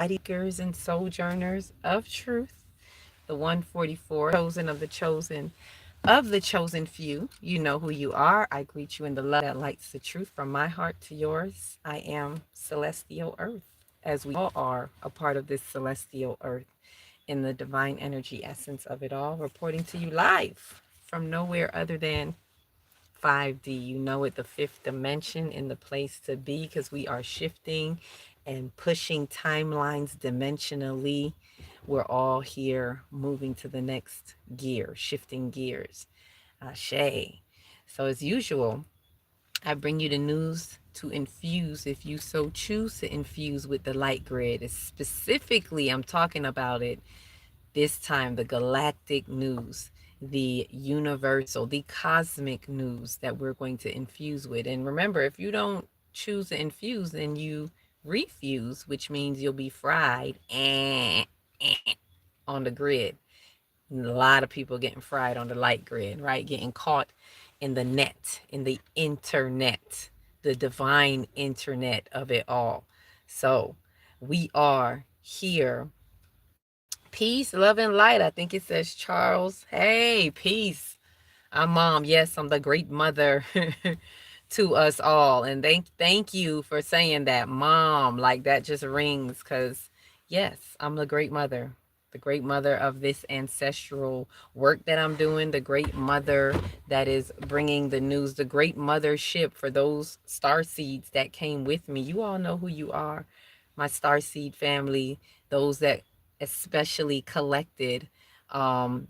seekers and sojourners of truth, the 144, chosen of the chosen, of the chosen few. You know who you are. I greet you in the love that lights the truth from my heart to yours. I am Celestial Earth, as we all are a part of this celestial earth in the divine energy essence of it all, reporting to you live from nowhere other than 5D. You know it, the fifth dimension, in the place to be, because we are shifting and pushing timelines dimensionally. We're all here moving to the next gear, shifting gears. Ashe. So, as usual, I bring you the news to infuse, if you so choose to infuse, with the light grid. Specifically, I'm talking about it this time, the galactic news, the universal, the cosmic news that we're going to infuse with. And remember, if you don't choose to infuse, then you refuse, which means you'll be fried on the grid. And a lot of people getting fried on the light grid, right? Getting caught in the net, in the internet, the divine internet of it all. So we are here. Peace, love, and light. I think it says Charles. Hey, peace. I'm mom. Yes, I'm the great mother to us all. And thank you for saying that, mom. Like that just rings, because yes, I'm the great mother. The great mother of this ancestral work that I'm doing, the great mother that is bringing the news, the great mothership for those star seeds that came with me. You all know who you are, my star seed family, those that especially collected,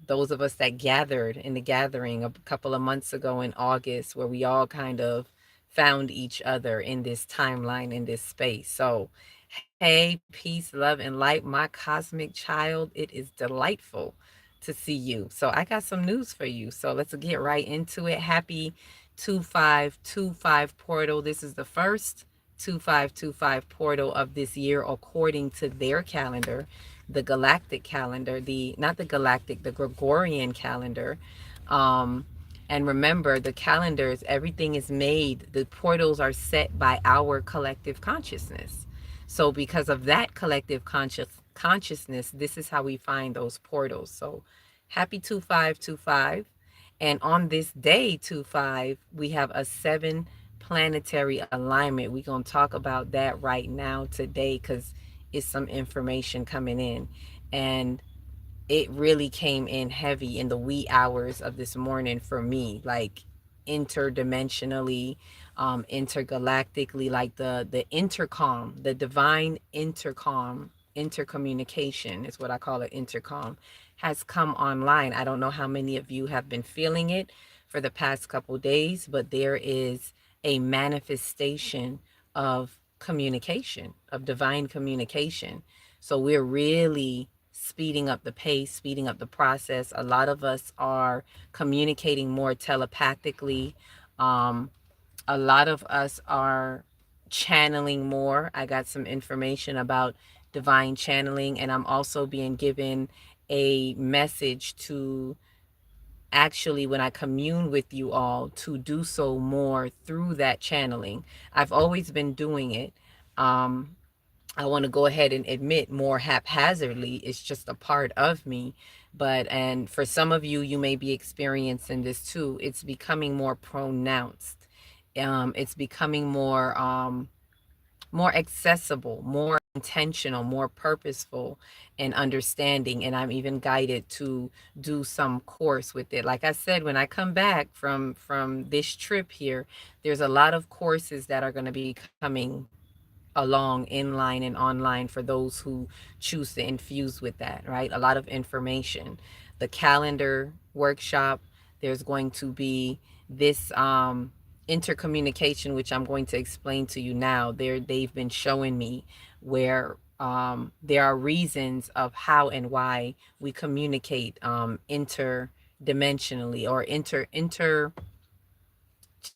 those of us that gathered in the gathering a couple of months ago in August, where we all kind of found each other in this timeline, in this space. So, hey, peace, love, and light, my cosmic child. It is delightful to see you. So, I got some news for you. So, let's get right into it. Happy 2525 portal. This is the first 2525 portal of this year, according to their calendar, the galactic calendar, the not the galactic, the Gregorian calendar. Um, and remember, the calendars, everything is made, the portals are set by our collective consciousness. So because of that collective consciousness, this is how we find those portals. So happy 2525. And on this day, 25, we have a 7 planetary alignment. We're going to talk about that right now today, because it's some information coming in. And it really came in heavy in the wee hours of this morning for me, like interdimensionally, intergalactically, like the intercom, the divine intercom, intercommunication is what I call it, intercom, has come online. I don't know how many of you have been feeling it for the past couple days, but there is a manifestation of communication, of divine communication. So we're really speeding up the pace, speeding up the process. A lot of us are communicating more telepathically. Um, a lot of us are channeling more. I got some information about divine channeling, and I'm also being given a message to actually, when I commune with you all, to do so more through that channeling. I've always been doing it. Um, I want to go ahead and admit, more haphazardly. It's just a part of me. But, and for some of you, you may be experiencing this too. It's becoming more pronounced. It's becoming more accessible, more intentional, more purposeful and understanding. And I'm even guided to do some course with it. Like I said, when I come back from this trip here, there's a lot of courses that are going to be coming along in line and online for those who choose to infuse with that, right? A lot of information. The calendar workshop, there's going to be this intercommunication, which I'm going to explain to you now. They've been showing me where there are reasons of how and why we communicate interdimensionally, or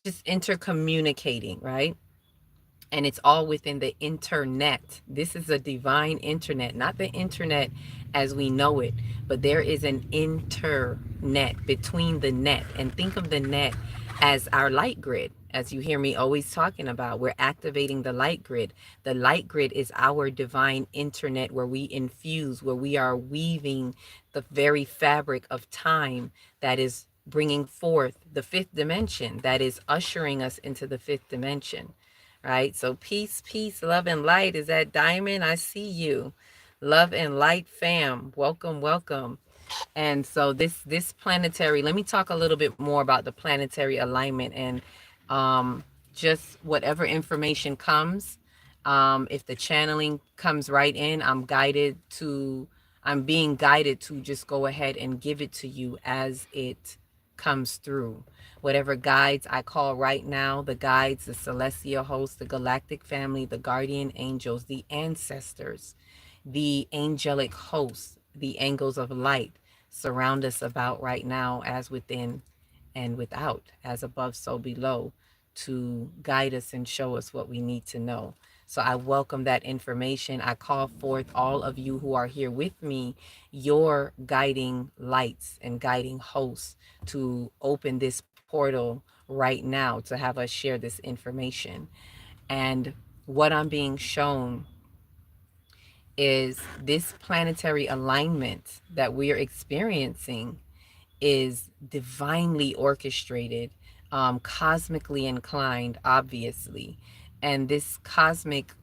just intercommunicating, right? And it's all within the internet. This is a divine internet, not the internet as we know it, but there is an internet between the net. And think of the net as our light grid, as you hear me always talking about. We're activating the light grid. The light grid is our divine internet where we infuse, where we are weaving the very fabric of time that is bringing forth the fifth dimension, that is ushering us into the fifth dimension, right? So peace, peace, love, and light. Is that Diamond? I see you. Love and light fam. Welcome, welcome. And so this planetary, let me talk a little bit more about the planetary alignment and um just whatever information comes. If the channeling comes right in, I'm being guided to just go ahead and give it to you as it comes through. Whatever guides I call right now, the guides, the celestial hosts, the galactic family, the guardian angels, the ancestors, the angelic hosts, the angels of light surround us about right now, as within and without, as above, so below, to guide us and show us what we need to know. So I welcome that information. I call forth all of you who are here with me, your guiding lights and guiding hosts, to open this portal right now to have us share this information. And what I'm being shown is this planetary alignment that we're experiencing is divinely orchestrated, cosmically inclined, obviously. And this cosmic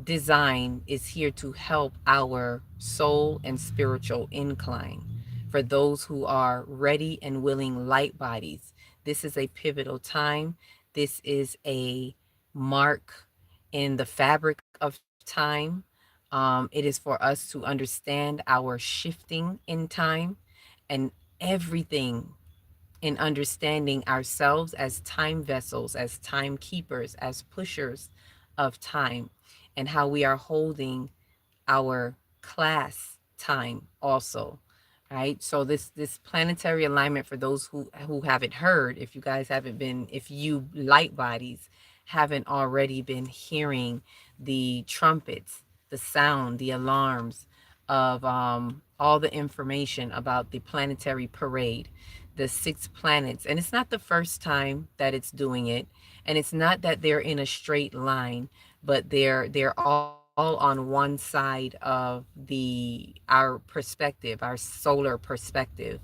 design is here to help our soul and spiritual incline. For those who are ready and willing light bodies, this is a pivotal time. This is a mark in the fabric of time. It is for us to understand our shifting in time and everything in understanding ourselves as time vessels, as timekeepers, as pushers of time, and how we are holding our class time also, right? So this planetary alignment, for those who haven't heard, if you guys haven't been, if you light bodies haven't already been hearing the trumpets, the sound, the alarms of all the information about the planetary parade, the six planets. And it's not the first time that it's doing it, and it's not that they're in a straight line, but they're all on one side of the our perspective, our solar perspective,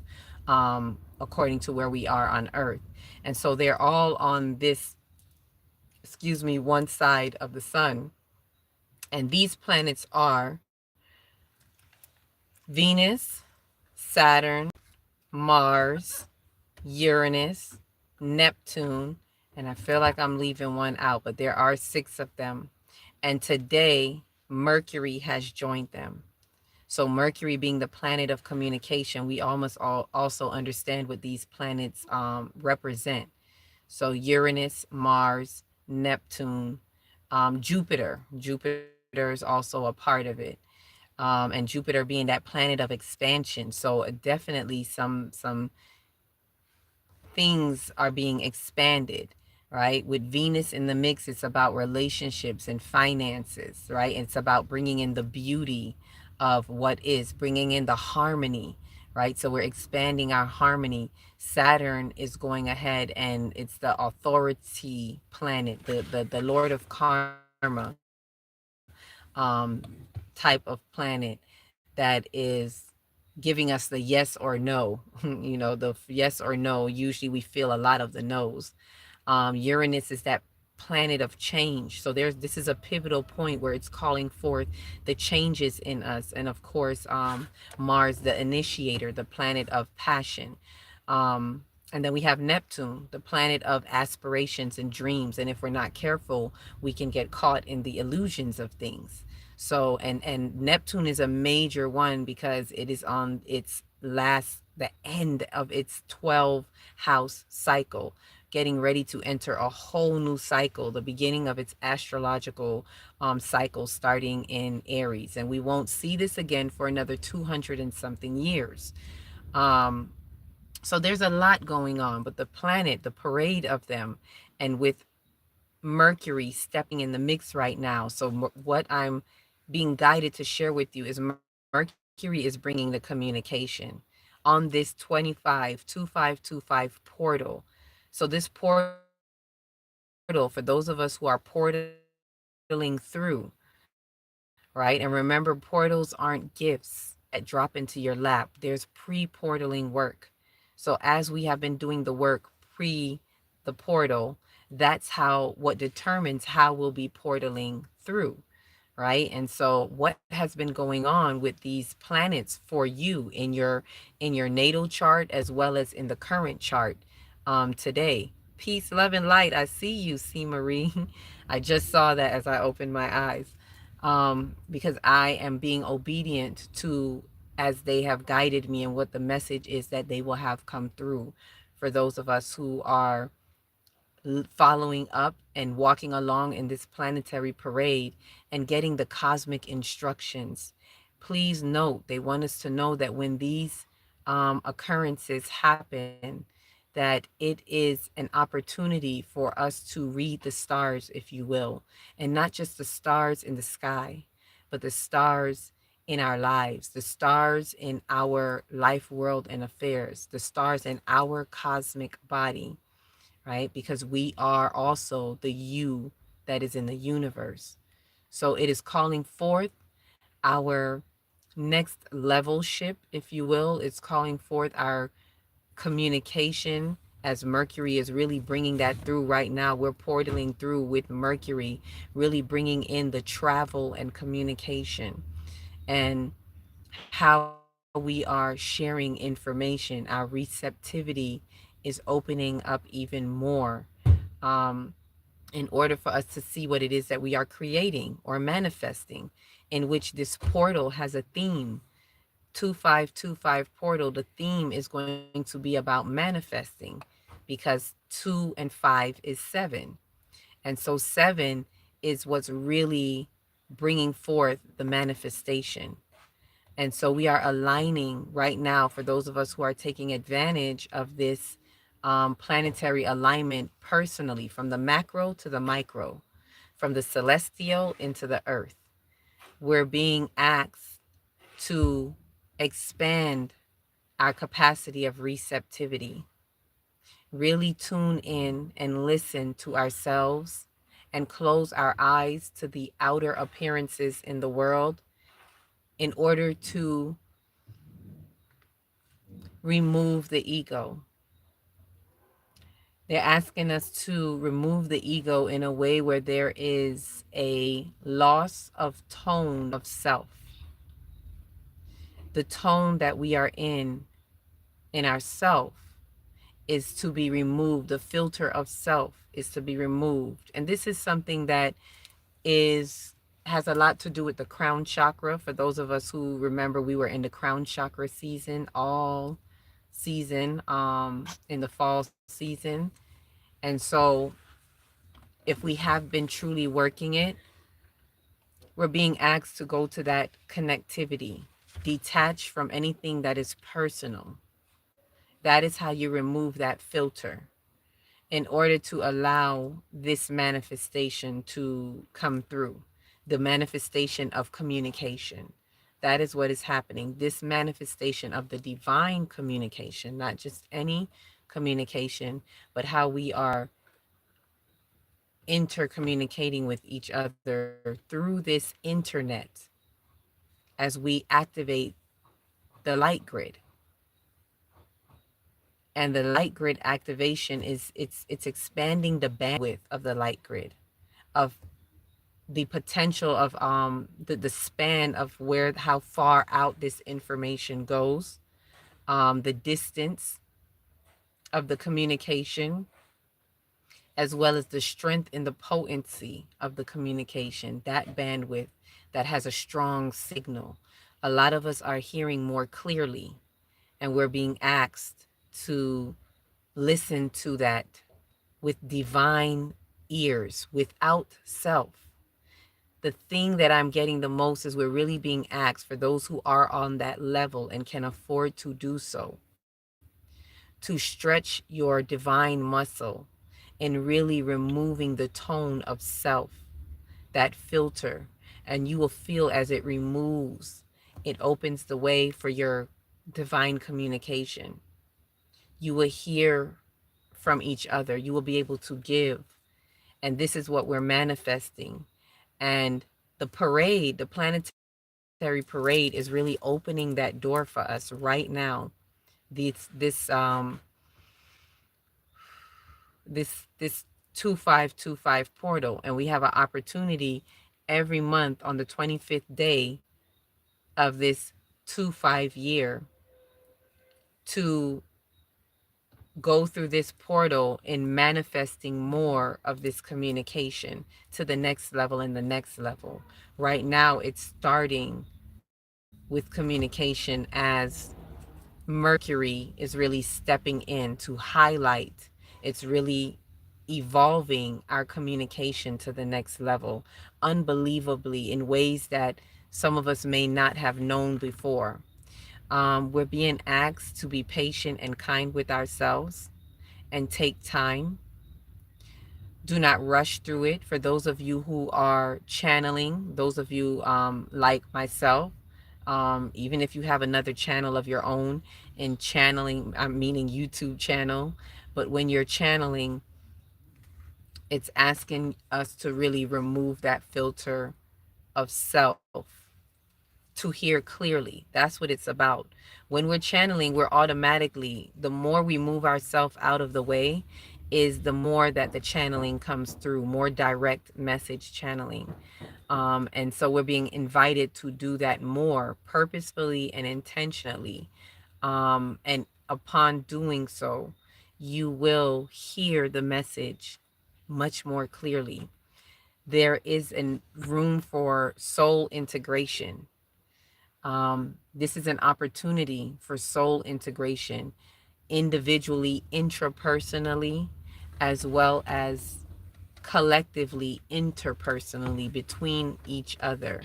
according to where we are on Earth. And so they're all on this, excuse me, one side of the sun. And these planets are Venus, Saturn, Mars, Uranus, Neptune, and I feel like I'm leaving one out, but there are six of them. And today, Mercury has joined them. So, Mercury being the planet of communication, we almost all also understand what these planets represent. So, Uranus, Mars, Neptune, Jupiter. Jupiter is also a part of it. And Jupiter being that planet of expansion. So, definitely some things are being expanded, right? With Venus in the mix, it's about relationships and finances, right? It's about bringing in the beauty of what is, bringing in the harmony, right? So we're expanding our harmony. Saturn is going ahead, and it's the authority planet, the Lord of Karma, type of planet that is giving us the yes or no. The yes or no. Usually we feel a lot of the no's. Uranus is that planet of change. So this is a pivotal point where it's calling forth the changes in us. And of course, Mars, the initiator, the planet of passion. And then we have Neptune, the planet of aspirations and dreams. And if we're not careful, we can get caught in the illusions of things. So, and Neptune is a major one because it is on the end of its 12 house cycle, getting ready to enter a whole new cycle, the beginning of its astrological cycle starting in Aries. And we won't see this again for another 200 and something years. Um, so there's a lot going on, but the planet, the parade of them, and with Mercury stepping in the mix right now. So what I'm being guided to share with you is Mercury is bringing the communication on this 25 2525 portal. So this portal is for those of us who are portaling through, right? And remember, portals aren't gifts that drop into your lap. There's pre-portaling work. So as we have been doing the work pre the portal, that's how what determines how we'll be portaling through, right? And so what has been going on with these planets for you in your natal chart as well as in the current chart today. Peace, love, and light. I see you, C. Marie. I just saw that as I opened my eyes, because I am being obedient to as they have guided me and what the message is that they will have come through for those of us who are following up and walking along in this planetary parade and getting the cosmic instructions. Please note, they want us to know that when these occurrences happen, that it is an opportunity for us to read the stars, if you will, and not just the stars in the sky, but the stars in our lives, the stars in our life, world, and affairs, the stars in our cosmic body, right? Because we are also the you that is in the universe. So it is calling forth our next level ship, if you will. It's calling forth our communication as Mercury is really bringing that through right now. We're portaling through with Mercury, really bringing in the travel and communication and how we are sharing information. Our receptivity is opening up even more. Um, in order for us to see what it is that we are creating or manifesting, in which this portal has a theme. 2525 portal, the theme is going to be about manifesting because 2 and 5 is 7. And so 7 is what's really bringing forth the manifestation. And so we are aligning right now for those of us who are taking advantage of this planetary alignment personally, from the macro to the micro, from the celestial into the earth. We're being asked to expand our capacity of receptivity, really tune in and listen to ourselves and close our eyes to the outer appearances in the world in order to remove the ego. They're asking us to remove the ego in a way where there is a loss of tone of self. The tone that we are in ourself is to be removed. The filter of self is to be removed. And this is something that is has a lot to do with the crown chakra. For those of us who remember, we were in the crown chakra season all season in the fall season. And so if we have been truly working it, we're being asked to go to that connectivity, detach from anything that is personal. That is how you remove that filter in order to allow this manifestation to come through, the manifestation of communication. That is what is happening. This manifestation of the divine communication, not just any communication, but how we are intercommunicating with each other through this internet as we activate the light grid. And the light grid activation is it's expanding the bandwidth of the light grid, of the potential of the span of where how far out this information goes, the distance of the communication, as well as the strength and the potency of the communication, that bandwidth that has a strong signal. A lot of us are hearing more clearly, and we're being asked to listen to that with divine ears, without self. The thing that I'm getting the most is we're really being asked, for those who are on that level and can afford to do so, to stretch your divine muscle in really removing the tone of self, that filter, and you will feel as it removes, it opens the way for your divine communication. You will hear from each other. You will be able to give And this is what we're manifesting. And the parade, the planetary parade, is really opening that door for us right now. This this 2525 portal, and we have an opportunity every month on the 25th day of this 25 year to go through this portal in manifesting more of this communication to the next level and the next level. Right now, it's starting with communication as Mercury is really stepping in to highlight. It's really evolving our communication to the next level, unbelievably, in ways that some of us may not have known before. We're being asked to be patient and kind with ourselves and take time. Do not rush through it. For those of you who are channeling, those of you like myself, even if you have another channel of your own in channeling, I'm meaning YouTube channel, but when you're channeling, it's asking us to really remove that filter of self to hear clearly. That's what it's about. When we're channeling, we're automatically, the more we move ourselves out of the way, is the more that the channeling comes through, more direct message channeling. And so we're being invited to do that more purposefully and intentionally. And upon doing so, you will hear the message much more clearly. There is a room for soul integration. This is an opportunity for soul integration individually, intrapersonally, as well as collectively, interpersonally between each other.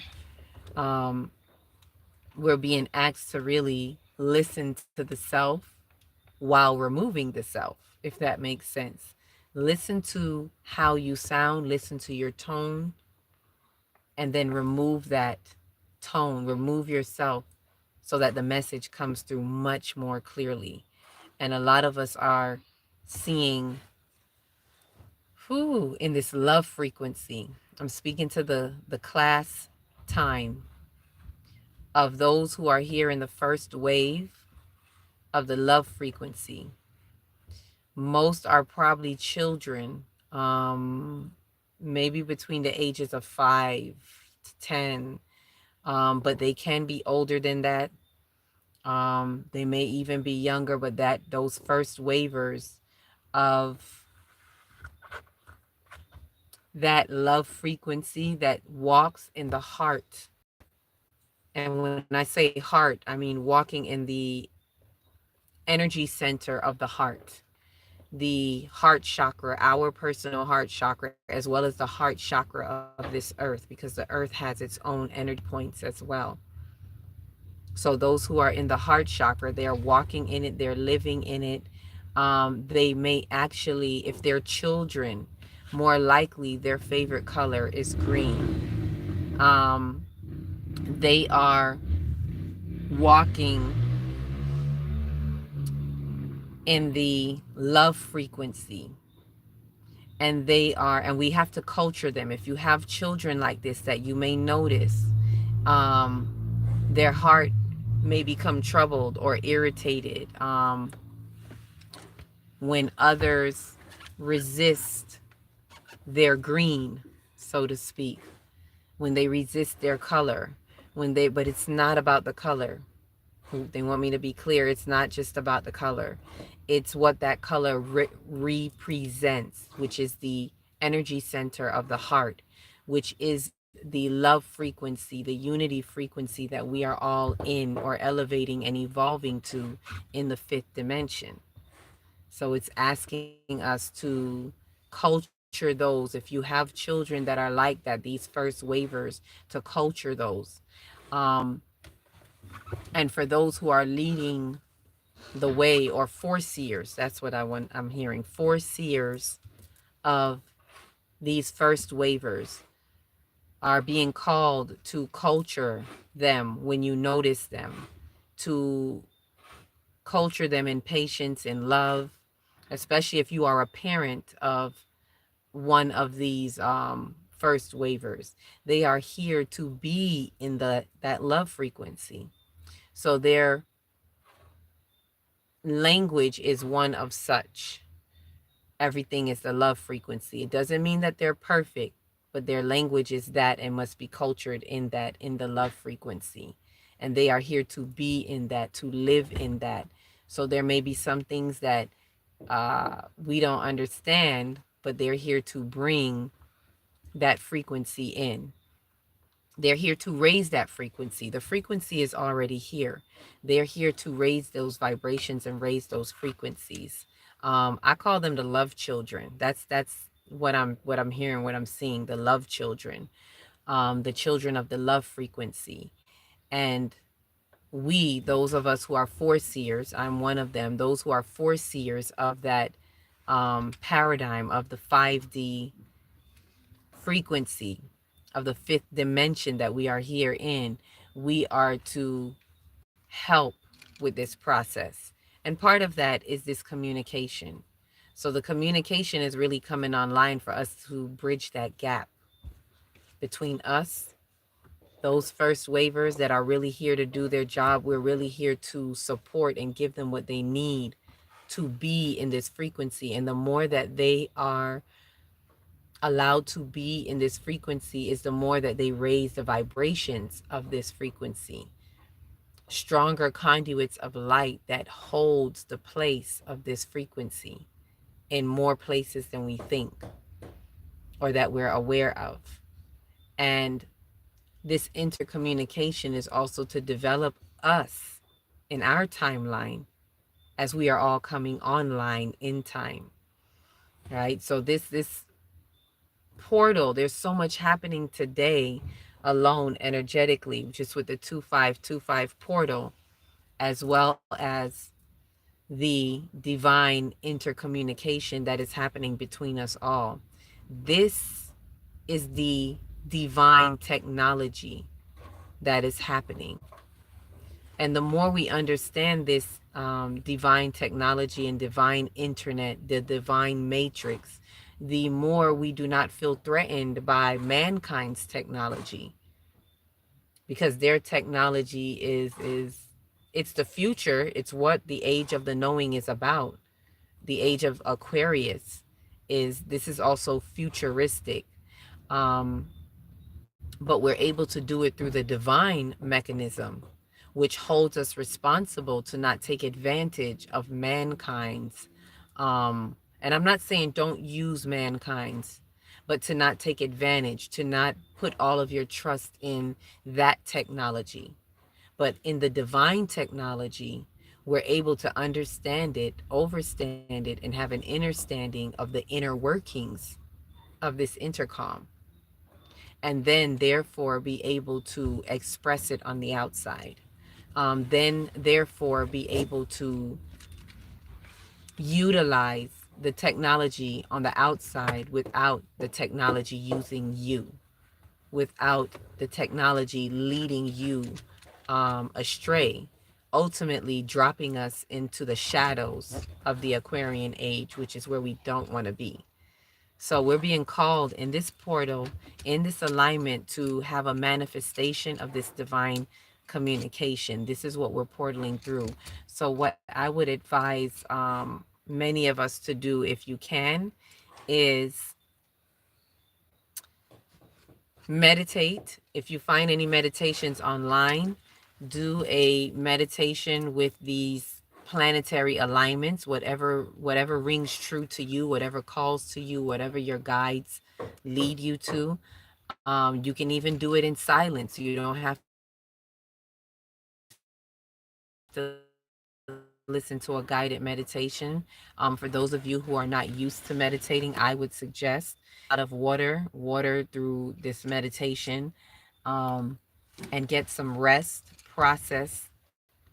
Um, we're being asked to really listen to the self while removing the self, if that makes sense. Listen to how you sound, listen to your tone, and then remove that tone, remove yourself so that the message comes through much more clearly. And a lot of us are seeing in this love frequency. I'm speaking to the class time of those who are here in the first wave of the love frequency. Most are probably children, maybe between the ages of 5 to 10, but they can be older than that. They may even be younger, but that those first wavers of that love frequency that walks in the heart. And when I say heart, I mean walking in the energy center of the heart, the heart chakra, our personal heart chakra, as well as the heart chakra of this earth, because the earth has its own energy points as well. So those who are in the heart chakra, they are walking in it, they're living in it. They may actually, if they're children, more likely their favorite color is green. They are walking in the love frequency, and we have to culture them. If you have children like this that you may notice, their heart may become troubled or irritated when others resist their green, so to speak, when they resist their color, but it's not about the color. They want me to be clear. It's not just about the color. It's what that color represents, which is the energy center of the heart, which is the love frequency, the unity frequency that we are all in or elevating and evolving to in the fifth dimension. So it's asking us to culture those. If you have children that are like that, these first wavers, to culture those. Um, and for those who are leading the way, or foreseers, that's what I'm hearing, foreseers of these first wavers are being called to culture them when you notice them, to culture them in patience and love, especially if you are a parent of one of these first wavers. They are here to be in that love frequency. So their language is one of such. Everything is the love frequency. It doesn't mean that they're perfect, but their language is that and must be cultured in that, in the love frequency. And they are here to be in that, to live in that. So there may be some things that we don't understand, but they're here to bring that frequency in. They're here to raise that frequency. The frequency is already here. They're here to raise those vibrations and raise those frequencies. I call them the love children. That's what I'm hearing, what I'm seeing. The love children, the children of the love frequency. And we, those of us who are foreseers, I'm one of them. Those who are foreseers of that paradigm of the 5D frequency, of the fifth dimension that we are here in, we are to help with this process. And part of that is this communication. So the communication is really coming online for us to bridge that gap between us, those first wavers that are really here to do their job. We're really here to support and give them what they need to be in this frequency. And the more that they are allowed to be in this frequency, is the more that they raise the vibrations of this frequency. Stronger conduits of light that holds the place of this frequency in more places than we think or that we're aware of. And this intercommunication is also to develop us in our timeline as we are all coming online in time, right? So this portal, there's so much happening today alone energetically, just with the 2525 portal, as well as the divine intercommunication that is happening between us all. This is the divine technology that is happening. And the more we understand this divine technology and divine internet, the divine matrix, the more we do not feel threatened by mankind's technology, because their technology is it's the future. It's what the age of the knowing is about. The age of Aquarius is also futuristic. Um, but we're able to do it through the divine mechanism, which holds us responsible to not take advantage of mankind's. And I'm not saying don't use mankind's, but to not take advantage, to not put all of your trust in that technology. But in the divine technology, we're able to understand it, overstand it, and have an understanding of the inner workings of this intercom, and then therefore be able to express it on the outside. Then therefore be able to utilize the technology on the outside without the technology using you, without the technology leading you astray, ultimately dropping us into the shadows of the Aquarian age, which is where we don't want to be. So we're being called in this portal, in this alignment, to have a manifestation of this divine communication. This is what we're portaling through. So what I would advise many of us to do, if you can, is meditate. If you find any meditations online, do a meditation with these planetary alignments, whatever rings true to you, whatever calls to you, whatever your guides lead you to. You can even do it in silence. You don't have to listen to a guided meditation. For those of you who are not used to meditating, I would suggest a lot of water through this meditation, and get some rest, process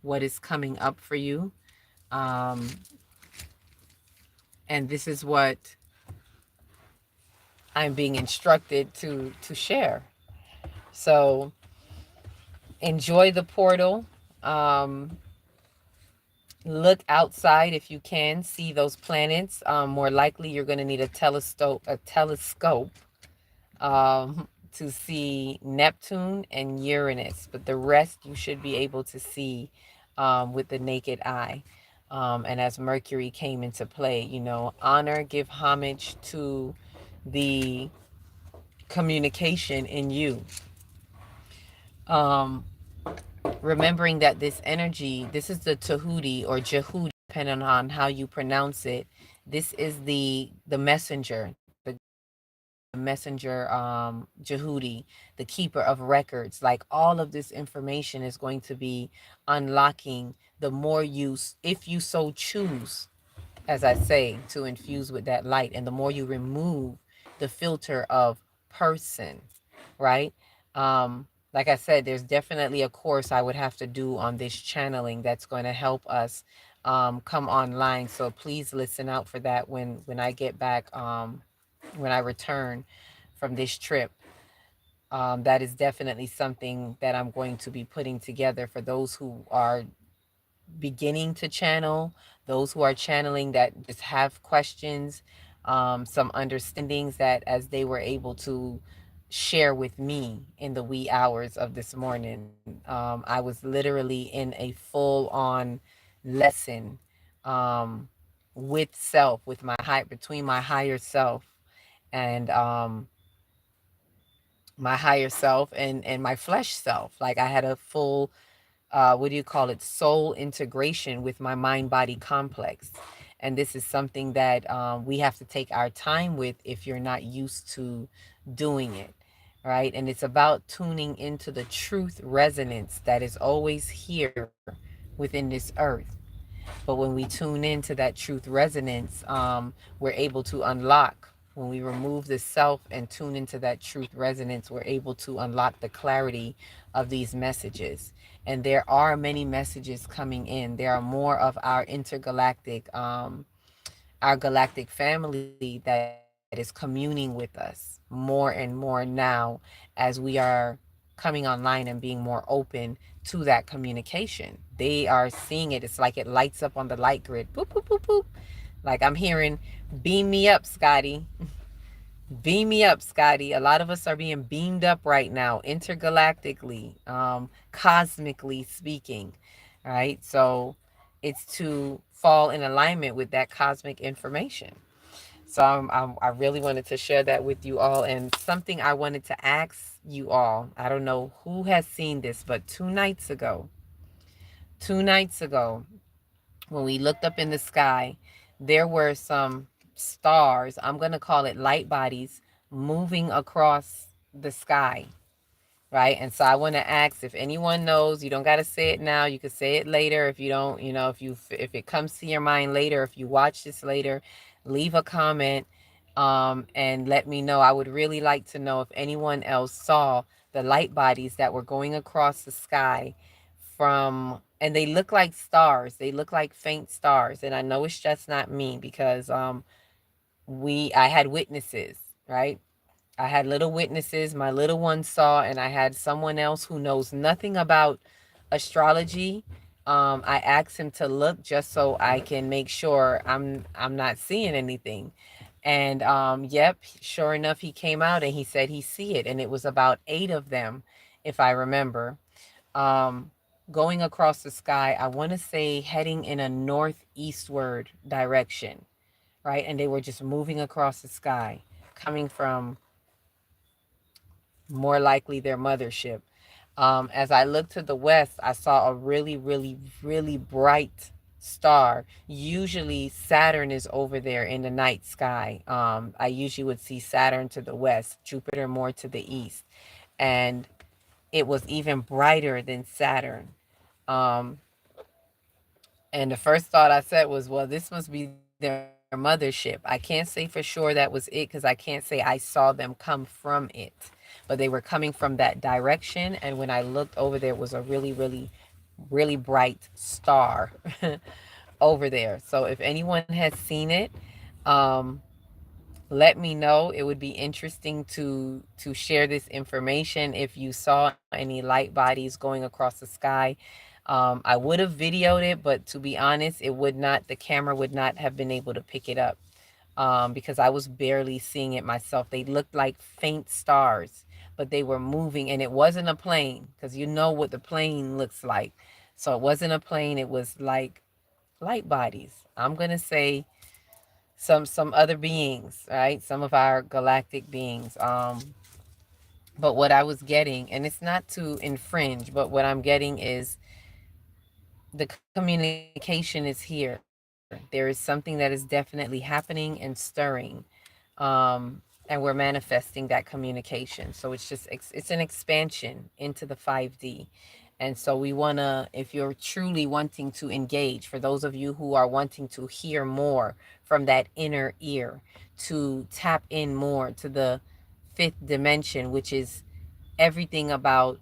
what is coming up for you. Um, and this is what I'm being instructed to share. So enjoy the portal. Look outside if you can see those planets. More likely, you're going to need a telescope to see Neptune and Uranus, but the rest you should be able to see with the naked eye. And as Mercury came into play, honor, give homage to the communication in you. Um, Remembering that this energy, this is the Tahuti or Jehudi, depending on how you pronounce it. This is the messenger, the messenger, Jehudi, the keeper of records. Like all of this information is going to be unlocking the more you, if you so choose, as I say, to infuse with that light. And the more you remove the filter of person, right? Like I said, there's definitely a course I would have to do on this channeling that's going to help us come online. So please listen out for that when I get back, when I return from this trip. That is definitely something that I'm going to be putting together for those who are beginning to channel, those who are channeling that just have questions, some understandings that as they were able to share with me in the wee hours of this morning. I was literally in a full on lesson with self, with between my higher self and my higher self and my flesh self. Like I had a full what do you call it, soul integration with my mind body complex. And this is something that we have to take our time with if you're not used to doing it, right? And it's about tuning into the truth resonance that is always here within this earth. But when we tune into that truth resonance, we're able to unlock. When we remove the self and tune into that truth resonance, we're able to unlock the clarity of these messages. And there are many messages coming in. There are more of our galactic family that is communing with us more and more now as we are coming online and being more open to that communication. They are seeing it. It's like it lights up on the light grid. Boop, boop, boop, boop. Like I'm hearing, beam me up, Scotty. Beam me up, Scotty. A lot of us are being beamed up right now, intergalactically, cosmically speaking. Right? So it's to fall in alignment with that cosmic information. So I really wanted to share that with you all. And something I wanted to ask you all, I don't know who has seen this, but 2 nights ago, when we looked up in the sky, there were some stars, I'm going to call it light bodies, moving across the sky, right? And so I want to ask if anyone knows. You don't got to say it now. You could say it later if you don't, if it comes to your mind later, if you watch this later, leave a comment and let me know. I would really like to know if anyone else saw the light bodies that were going across the sky and they look like stars. They look like faint stars. And I know it's just not me because I had witnesses, right? I had little witnesses. My little one saw, and I had someone else who knows nothing about astrology. I asked him to look just so I can make sure I'm not seeing anything. And yep, sure enough, he came out and he said he see it, and it was about 8 of them, if I remember, um, going across the sky. I want to say heading in a northeastward direction, right? And they were just moving across the sky, coming from more likely their mothership. As I looked to the west, I saw a really, really, really bright star. Usually, Saturn is over there in the night sky. I usually would see Saturn to the west, Jupiter more to the east. And it was even brighter than Saturn. Um, and the first thought I said was, well, this must be their mothership. I can't say for sure that was it because I can't say I saw them come from it. But they were coming from that direction. And when I looked over there, it was a really, really, really bright star over there. So if anyone has seen it, um, let me know. It would be interesting to share this information if you saw any light bodies going across the sky. I would have videoed it, but to be honest, it would not, the camera would not have been able to pick it up, because I was barely seeing it myself. They looked like faint stars, but they were moving, and it wasn't a plane, because you know what the plane looks like. So it wasn't a plane, it was like light bodies. I'm gonna say some other beings, right? Some of our galactic beings. But what I was getting, and it's not to infringe, but what I'm getting is the communication is here. There is something that is definitely happening and stirring. And we're manifesting that communication. So it's just it's an expansion into the 5D. And so we want to, if you're truly wanting to engage, for those of you who are wanting to hear more from that inner ear, to tap in more to the fifth dimension, which is everything about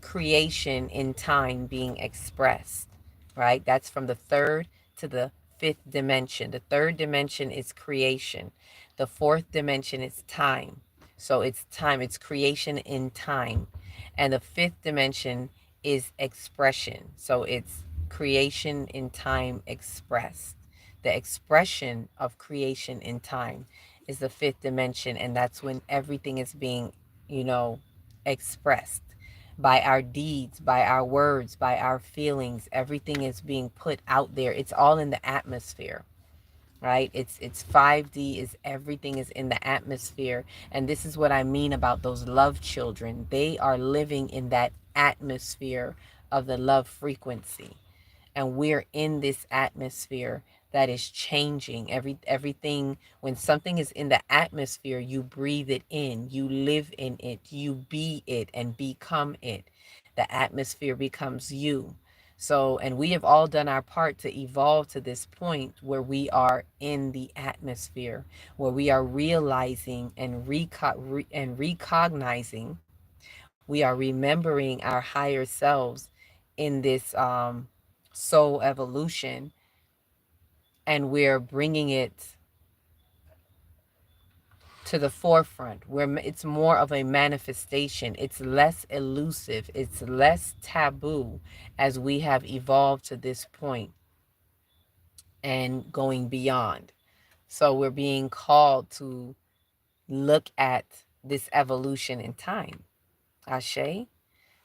creation in time being expressed, right? That's from the third to the fifth dimension. The third dimension is creation, the fourth dimension is time. So it's time, it's creation in time. And the fifth dimension is expression. So it's creation in time expressed. The expression of creation in time is the fifth dimension. And that's when everything is being, you know, expressed by our deeds, by our words, by our feelings. Everything is being put out there. It's all in the atmosphere, right? It's 5D, is everything is in the atmosphere. And this is what I mean about those love children. They are living in that atmosphere of the love frequency. And we're in this atmosphere that is changing. Everything, when something is in the atmosphere, you breathe it in, you live in it, you be it and become it. The atmosphere becomes you. So, and we have all done our part to evolve to this point where we are in the atmosphere, where we are realizing and recognizing, we are remembering our higher selves in this soul evolution, and we're bringing it to the forefront where it's more of a manifestation. It's less elusive, it's less taboo as we have evolved to this point and going beyond. So we're being called to look at this evolution in time. Ashe.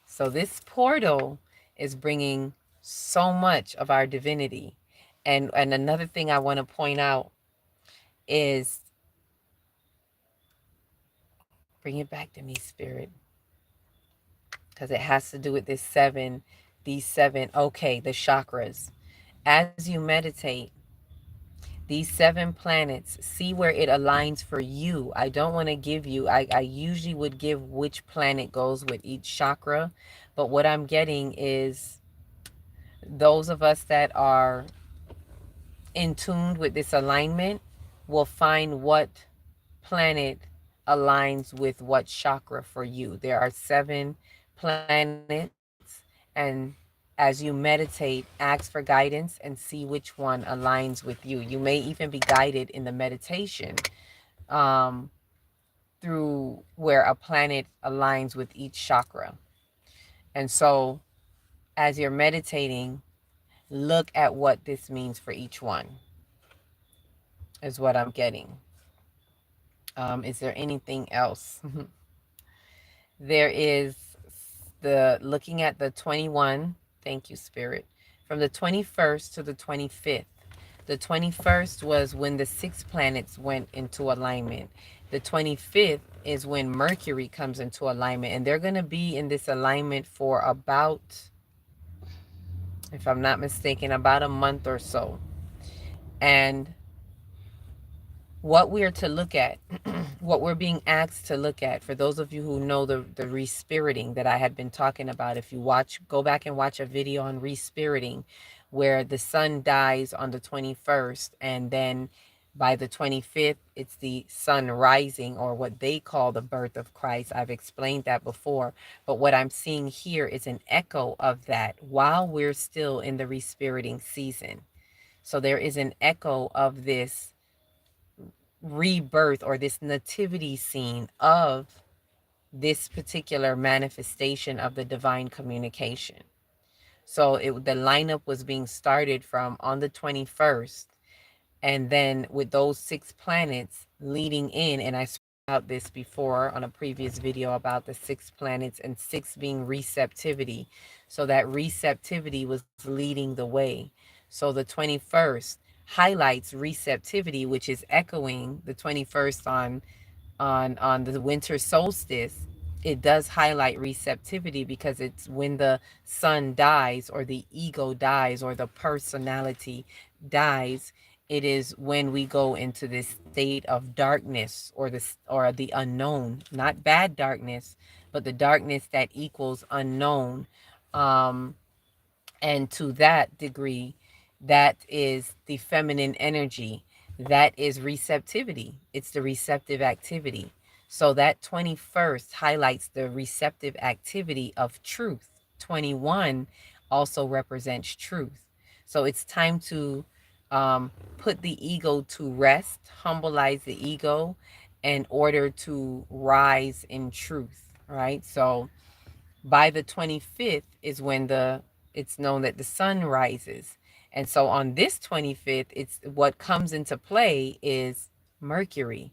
So this portal is bringing so much of our divinity. And another thing I want to point out is, bring it back to me, Spirit, because it has to do with this seven, these seven, okay, the chakras. As you meditate, these seven planets, see where it aligns for you. I don't want to give you, I usually would give which planet goes with each chakra, but what I'm getting is those of us that are in tune with this alignment will find what planet aligns with what chakra for you. There are seven planets, and as you meditate, ask for guidance and see which one aligns with you. You may even be guided in the meditation um, through where a planet aligns with each chakra. And so, as you're meditating, look at what this means for each one, is what I'm getting. Is there anything else? There is the looking at the 21, thank you, Spirit, from the 21st to the 25th. The 21st was when the six planets went into alignment. The 25th is when Mercury comes into alignment, and they're going to be in this alignment for about, if I'm not mistaken, about a month or so. And what we're to look at, what we're being asked to look at, for those of you who know the respiriting that I had been talking about, if you watch, go back and watch a video on respiriting, where the sun dies on the 21st, and then by the 25th, it's the sun rising, or what they call the birth of Christ. I've explained that before, but what I'm seeing here is an echo of that while we're still in the respiriting season. So there is an echo of this rebirth or this nativity scene of this particular manifestation of the divine communication. So the lineup was being started from on the 21st, and then with those 6 planets leading in, and I spoke about this before on a previous video about the 6 planets, and 6 being receptivity. So that receptivity was leading the way. So the 21st highlights receptivity, which is echoing the 21st on the winter solstice. It does highlight receptivity because it's when the sun dies, or the ego dies, or the personality dies. It is when we go into this state of darkness, or the unknown, not bad darkness, but the darkness that equals unknown. um and to that degree, that is the feminine energy. That is receptivity. It's the receptive activity. So that 21st highlights the receptive activity of truth. 21 also represents truth. So it's time to put the ego to rest, humbleize the ego in order to rise in truth, right? So by the 25th is when it's known that the sun rises. And so on this 25th, it's what comes into play is Mercury.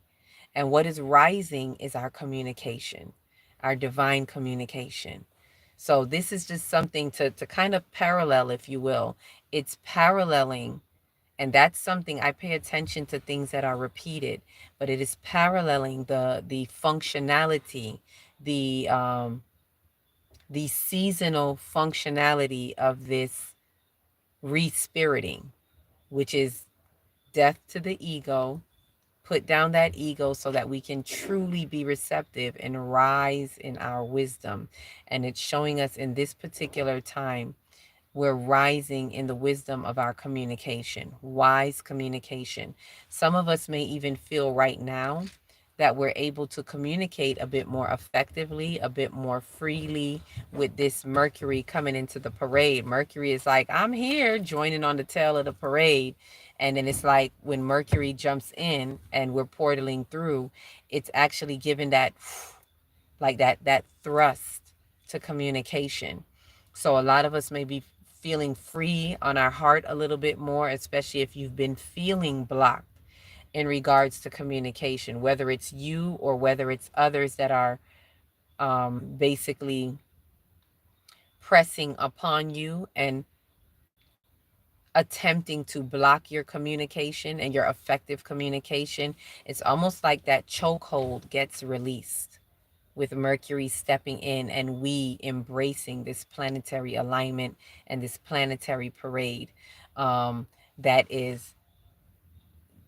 And what is rising is our communication, our divine communication. So this is just something to kind of parallel, if you will. It's paralleling, and that's something I pay attention to, things that are repeated, but it is paralleling the functionality, the the seasonal functionality of this respiriting, which is death to the ego, put down that ego so that we can truly be receptive and rise in our wisdom. And it's showing us in this particular time, we're rising in the wisdom of our communication, wise communication. Some of us may even feel right now that we're able to communicate a bit more effectively, a bit more freely with this Mercury coming into the parade. Mercury is like, I'm here, joining on the tail of the parade. And then it's like when Mercury jumps in and we're portaling through, it's actually giving that, like that thrust to communication. So a lot of us may be feeling free on our heart a little bit more, especially if you've been feeling blocked in regards to communication, whether it's you or whether it's others that are basically pressing upon you and attempting to block your communication and your effective communication. It's almost like that chokehold gets released with Mercury stepping in and we embracing this planetary alignment and this planetary parade that is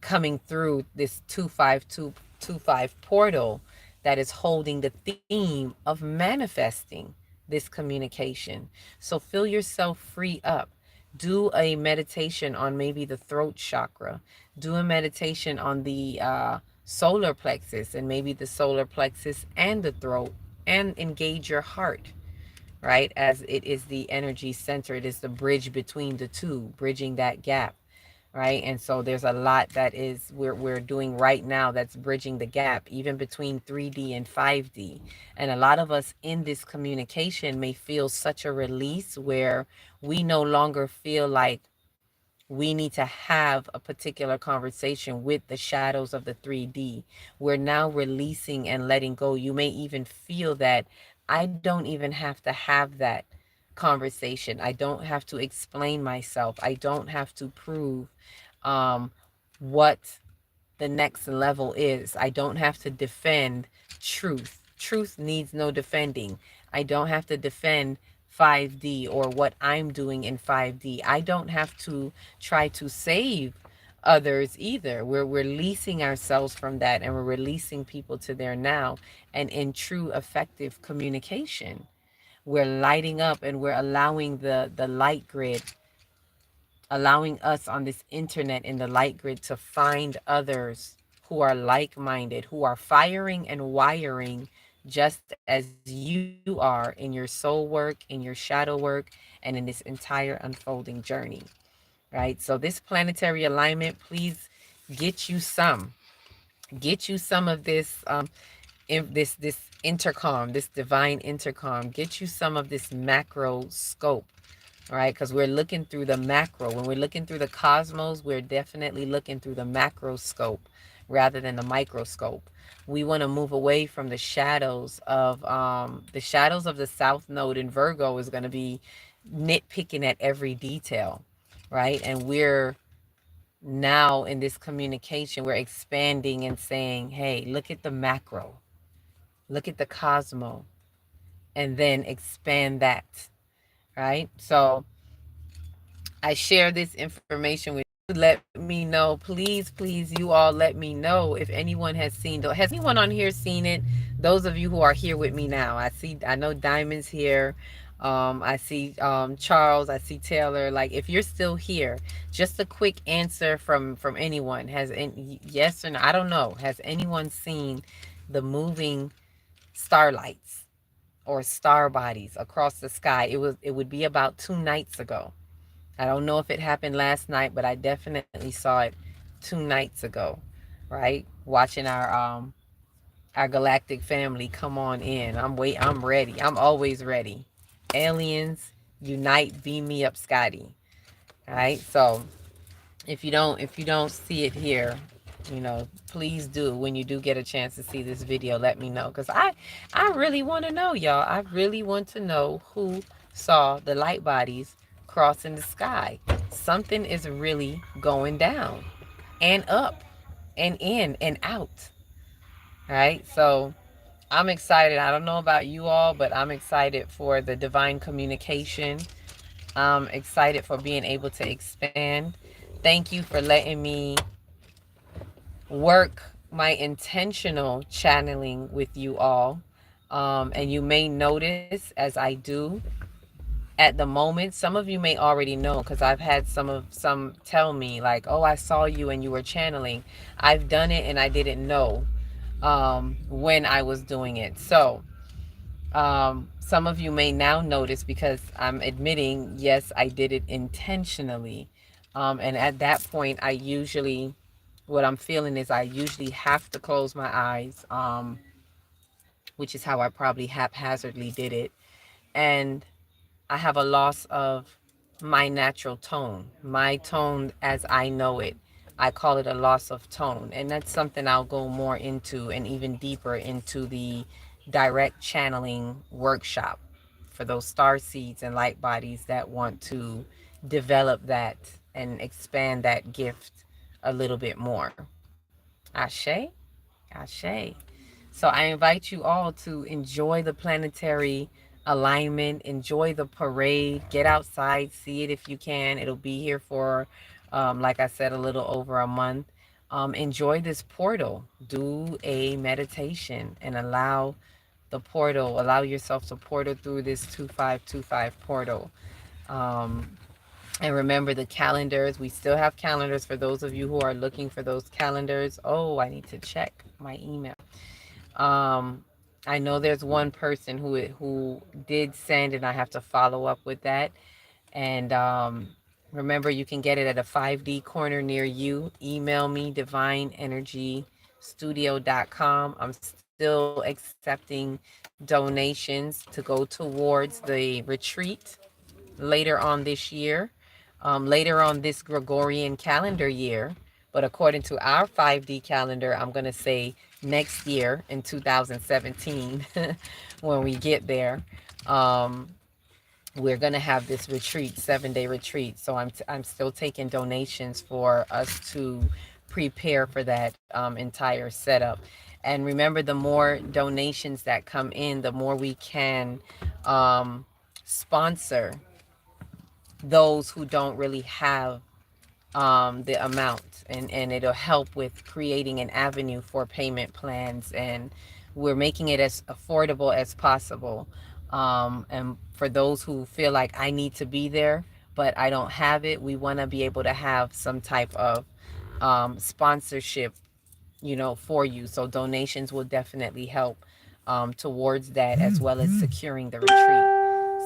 coming through this 25225 portal, that is holding the theme of manifesting this communication. So feel yourself free up. Do a meditation on maybe the throat chakra. Do a meditation on the solar plexus, and maybe the solar plexus and the throat, and engage your heart, right? As it is the energy center, it is the bridge between the two, bridging that gap, right? And so there's a lot that is we're doing right now that's bridging the gap, even between 3D and 5D. And a lot of us in this communication may feel such a release where we no longer feel like we need to have a particular conversation with the shadows of the 3D. We're now releasing and letting go. You may even feel that I don't even have to have that conversation. I don't have to explain myself. I don't have to prove um, what the next level is. I don't have to defend truth. Truth needs no defending. I don't have to defend 5D or what I'm doing in 5D. I don't have to try to save others either. We're releasing ourselves from that, and we're releasing people to their now, and in true effective communication. We're lighting up, and we're allowing the light grid, allowing us on this internet in the light grid to find others who are like-minded, who are firing and wiring just as you are in your soul work, in your shadow work, and in this entire unfolding journey, right? So this planetary alignment, please get you some. Get you some of this this intercom, this divine intercom. Get you some of this macro scope, right? Because we're looking through the macro. When we're looking through the cosmos, we're definitely looking through the macroscope rather than the microscope. We want to move away from the shadows of the South Node in Virgo is going to be nitpicking at every detail, right? And we're now in this communication, we're expanding and saying, hey, look at the macro, look at the cosmo, and then expand that, right? So I share this information with you. Let me know, please, you all let me know if anyone has seen. Has anyone on here seen it? Those of you who are here with me now, I know Diamond's here. I see Charles. I see Taylor. Like, if you're still here, just a quick answer from anyone. Yes or no? I don't know. Has anyone seen the moving starlights or star bodies across the sky? It would be about 2 nights ago. I don't know if it happened last night, but I definitely saw it 2 nights ago, right? Watching our galactic family come on in. I'm ready. I'm always ready. Aliens, unite, beam me up, Scotty. All right? So, if you don't see it here, please do. When you do get a chance to see this video, let me know, cuz I really want to know, y'all. I really want to know who saw the light bodies crossing the sky. Something is really going down and up and in and out. Right? So, I'm excited. I don't know about you all, but I'm excited for the divine communication. I'm excited for being able to expand. Thank you for letting me work my intentional channeling with you all. And you may notice as I do at the moment, some of you may already know because I've had some tell me like, oh, I saw you and you were channeling. I've done it and I didn't know when I was doing it. So some of you may now notice because I'm admitting, yes, I did it intentionally. And at that point, what I'm feeling is I usually have to close my eyes, which is how I probably haphazardly did it. And I have a loss of my natural tone, my tone as I know it. I call it a loss of tone. And that's something I'll go more into and even deeper into the direct channeling workshop for those star seeds and light bodies that want to develop that and expand that gift a little bit more. Ashe, Ashe. So I invite you all to enjoy the planetary alignment, enjoy the parade, get outside, see it if you can. It'll be here for, like I said, a little over a month. Enjoy this portal. Do a meditation and allow yourself to portal through this 2525 portal. Um, and remember the calendars. We still have calendars for those of you who are looking for those calendars. Oh, I need to check my email. Um, I know there's one person who did send, and I have to follow up with that. And remember, you can get it at a 5D corner near you. Email me, divineenergystudio.com. I'm still accepting donations to go towards the retreat later on this year, later on this Gregorian calendar year. But according to our 5D calendar, I'm going to say next year in 2017, when we get there, um, we're going to have this retreat, 7-day retreat. So I'm still taking donations for us to prepare for that entire setup. And remember, the more donations that come in, the more we can sponsor those who don't really have the amount, and it'll help with creating an avenue for payment plans, and we're making it as affordable as possible. And for those who feel like I need to be there but I don't have it, we want to be able to have some type of sponsorship, for you. So donations will definitely help towards that, as well as securing the retreat.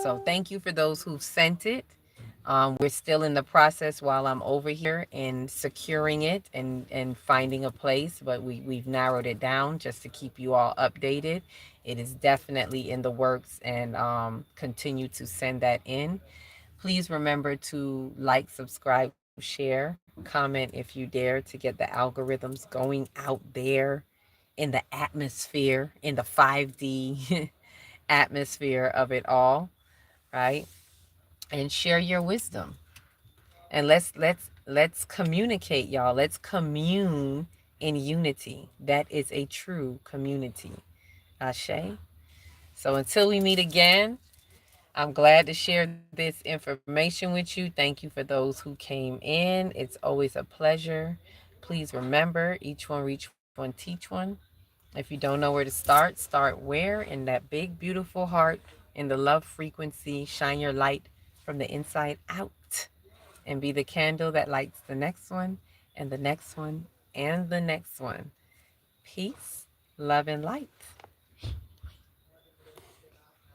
So thank you for those who've sent it. We're still in the process while I'm over here in securing it and finding a place, but we've narrowed it down just to keep you all updated. It is definitely in the works, and continue to send that in. Please remember to like, subscribe, share, comment if you dare, to get the algorithms going out there in the atmosphere, in the 5D atmosphere of it all, right? And share your wisdom. And let's communicate, y'all. Let's commune in unity. That is a true community. Ashe. So until we meet again, I'm glad to share this information with you. Thank you for those who came in. It's always a pleasure. Please remember, each one reach one, teach one. If you don't know where to start where? In that big, beautiful heart, in the love frequency. Shine your light from the inside out and be the candle that lights the next one, and the next one, and the next one. Peace, love, and light.